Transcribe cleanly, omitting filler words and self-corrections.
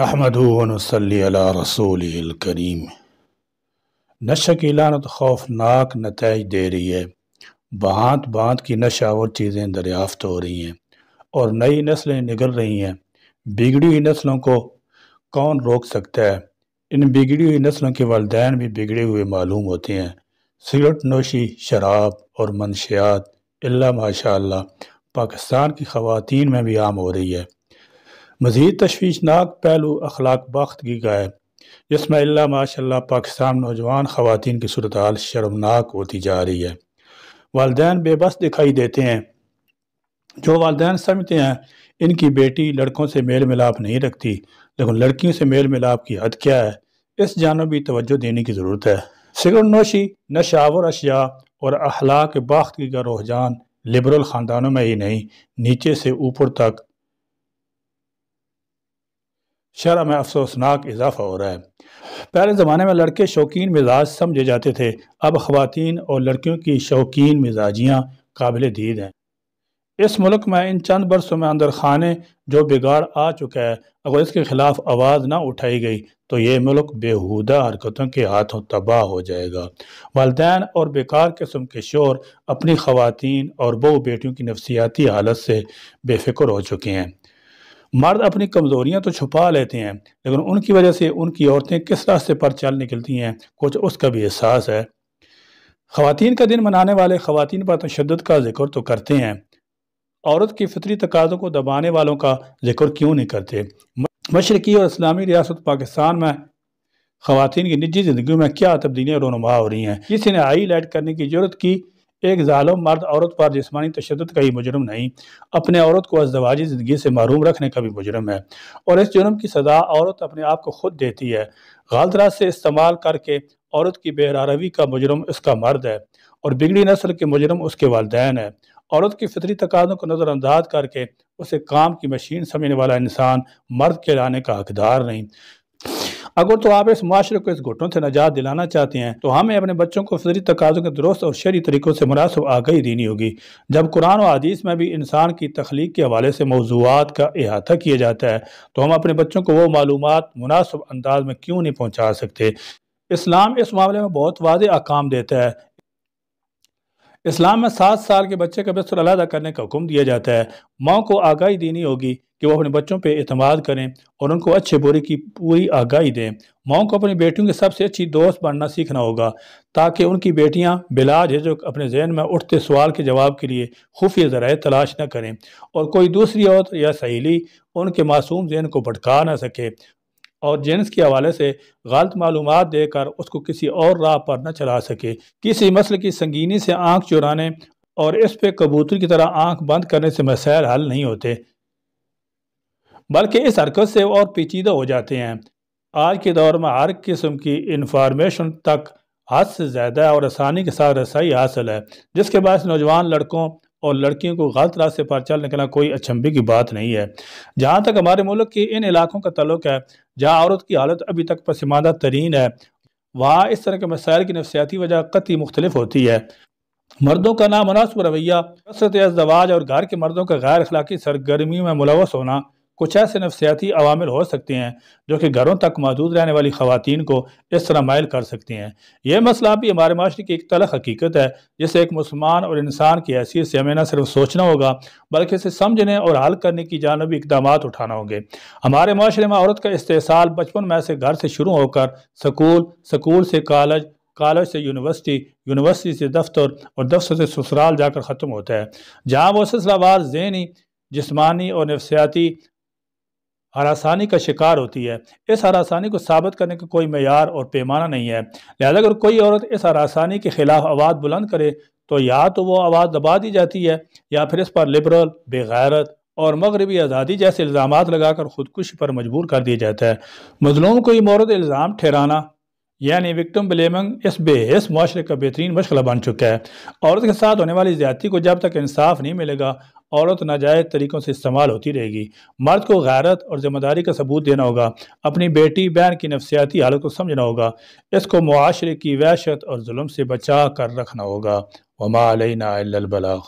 نحمدہ و نصلی علی رسولہ الکریم۔ نشہ کی لعنت خوفناک نتائج دے رہی ہے۔ بھانت بھانت کی نشہ اور چیزیں دریافت ہو رہی ہیں اور نئی نسلیں نگل رہی ہیں۔ بگڑی ہوئی نسلوں کو کون روک سکتا ہے؟ ان بگڑی ہوئی نسلوں کے والدین بھی بگڑے ہوئے معلوم ہوتے ہیں۔ سگریٹ نوشی، شراب اور منشیات الا ماشاء اللہ پاکستان کی خواتین میں بھی عام ہو رہی ہے۔ مزید تشویشناک پہلو اخلاق باختگی کا ہے، جس میں اللہ ماشاء اللہ پاکستان نوجوان خواتین کی صورتحال شرمناک ہوتی جا رہی ہے۔ والدین بے بس دکھائی دیتے ہیں۔ جو والدین سمجھتے ہیں ان کی بیٹی لڑکوں سے میل ملاپ نہیں رکھتی، لیکن لڑکیوں سے میل ملاپ کی حد کیا ہے، اس جانب بھی توجہ دینے کی ضرورت ہے۔ سگریٹ نوشی، نشاور اشیاء اور اخلاق باختگی کا رجحان لبرل خاندانوں میں ہی نہیں، نیچے سے اوپر تک شرح میں افسوسناک اضافہ ہو رہا ہے۔ پہلے زمانے میں لڑکے شوقین مزاج سمجھے جاتے تھے، اب خواتین اور لڑکیوں کی شوقین مزاجیاں قابل دید ہیں۔ اس ملک میں ان چند برسوں میں اندر خانے جو بگاڑ آ چکا ہے، اگر اس کے خلاف آواز نہ اٹھائی گئی تو یہ ملک بےہودہ حرکتوں کے ہاتھوں تباہ ہو جائے گا۔ والدین اور بیکار قسم کے شور اپنی خواتین اور بہو بیٹیوں کی نفسیاتی حالت سے بے فکر ہو چکے ہیں۔ مرد اپنی کمزوریاں تو چھپا لیتے ہیں، لیکن ان کی وجہ سے ان کی عورتیں کس راستے پر چل نکلتی ہیں، کچھ اس کا بھی احساس ہے۔ خواتین کا دن منانے والے خواتین پر تشدد کا ذکر تو کرتے ہیں، عورت کی فطری تقاضوں کو دبانے والوں کا ذکر کیوں نہیں کرتے؟ مشرقی اور اسلامی ریاست پاکستان میں خواتین کی نجی زندگیوں میں کیا تبدیلیاں رونما ہو رہی ہیں؟ کسی نے ہائی لائٹ کرنے کی ضرورت کی ایک ظالم مرد عورت پر جسمانی تشدد کا ہی مجرم نہیں، اپنے عورت کو ازدواجی زندگی سے محروم رکھنے کا بھی مجرم ہے، اور اس جرم کی سزا عورت اپنے آپ کو خود دیتی ہے۔ غلط راہ سے استعمال کر کے عورت کی بے روی کا مجرم اس کا مرد ہے، اور بگڑی نسل کے مجرم اس کے والدین ہے۔ عورت کی فطری تقاضوں کو نظر انداز کر کے اسے کام کی مشین سمجھنے والا انسان مرد کہلانے کا حقدار نہیں۔ اگر تو آپ اس معاشرے کو اس گھٹنوں سے نجات دلانا چاہتے ہیں تو ہمیں اپنے بچوں کو فطری تقاضوں کے درست اور شرعی طریقوں سے مناسب آگاہی دینی ہوگی۔ جب قرآن و حدیث میں بھی انسان کی تخلیق کے حوالے سے موضوعات کا احاطہ کیا جاتا ہے تو ہم اپنے بچوں کو وہ معلومات مناسب انداز میں کیوں نہیں پہنچا سکتے؟ اسلام اس معاملے میں بہت واضح احکام دیتا ہے۔ اسلام میں 7 سال کے بچے کا بستر علیحدہ کرنے کا حکم دیا جاتا ہے۔ ماں کو آگاہی دینی ہوگی کہ وہ اپنے بچوں پہ اعتماد کریں اور ان کو اچھے برے کی پوری آگاہی دیں۔ ماں کو اپنی بیٹیوں کے سب سے اچھی دوست بننا سیکھنا ہوگا تاکہ ان کی بیٹیاں بلا جھجک اپنے ذہن میں اٹھتے سوال کے جواب کے لیے خفیہ ذرائع تلاش نہ کریں اور کوئی دوسری عورت یا سہیلی ان کے معصوم ذہن کو بھٹکا نہ سکے اور جنس کے حوالے سے غلط معلومات دے کر اس کو کسی اور راہ پر نہ چلا سکے۔ کسی مسئلے کی سنگینی سے آنکھ چرانے اور اس پہ کبوتر کی طرح آنکھ بند کرنے سے مسائل حل نہیں ہوتے، بلکہ اس حرکت سے اور پیچیدہ ہو جاتے ہیں۔ آج کے دور میں ہر قسم کی انفارمیشن تک حد سے زیادہ اور آسانی کے ساتھ رسائی حاصل ہے، جس کے باعث نوجوان لڑکوں اور لڑکیوں کو غلط راستے پر چل نکلنا کوئی اچنبھے کی بات نہیں ہے۔ جہاں تک ہمارے ملک کی ان علاقوں کا تعلق ہے جہاں عورت کی حالت ابھی تک پسماندہ ترین ہے، وہاں اس طرح کے مسائل کی نفسیاتی وجہ قطعی مختلف ہوتی ہے۔ مردوں کا نامناسب رویہ، کثرت ازدواج اور گھر کے مردوں کا غیر اخلاقی سرگرمیوں میں ملوث ہونا کچھ ایسے نفسیاتی عوامل ہو سکتے ہیں جو کہ گھروں تک محدود رہنے والی خواتین کو اس طرح مائل کر سکتے ہیں۔ یہ مسئلہ بھی ہمارے معاشرے کی ایک تلخ حقیقت ہے جسے ایک مسلمان اور انسان کی حیثیت سے ہمیں نہ صرف سوچنا ہوگا بلکہ اسے سمجھنے اور حل کرنے کی جانبی اقدامات اٹھانا ہوں گے۔ ہمارے معاشرے میں عورت کا استحصال بچپن میں سے گھر سے شروع ہو کر سکول سے کالج سے یونیورسٹی، یونیورسٹی سے دفتر اور دفتر سے سسرال جا کر ختم ہوتا ہے، جہاں وہ سلسلہ وار ذہنی، جسمانی اور نفسیاتی ہراسانی کا شکار ہوتی ہے۔ اس ہراسانی کو ثابت کرنے کا کوئی معیار اور پیمانہ نہیں ہے، لہذا اگر کوئی عورت اس ہراسانی کے خلاف آواز بلند کرے تو یا تو وہ آواز دبا دی جاتی ہے یا پھر اس پر لبرل، بے غیرت اور مغربی آزادی جیسے الزامات لگا کر خودکشی پر مجبور کر دیا جاتا ہے۔ مظلوم کو یہ مورد الزام ٹھہرانا یعنی وکٹم بلیمنگ اس بے حس معاشرے کا بہترین مشغلہ بن چکا ہے۔ عورت کے ساتھ ہونے والی زیادتی کو جب تک انصاف نہیں ملے گا، عورت ناجائز طریقوں سے استعمال ہوتی رہے گی۔ مرد کو غیرت اور ذمہ داری کا ثبوت دینا ہوگا، اپنی بیٹی بہن کی نفسیاتی حالت کو سمجھنا ہوگا، اس کو معاشرے کی وحشت اور ظلم سے بچا کر رکھنا ہوگا۔ وما علینا الا البلاغ۔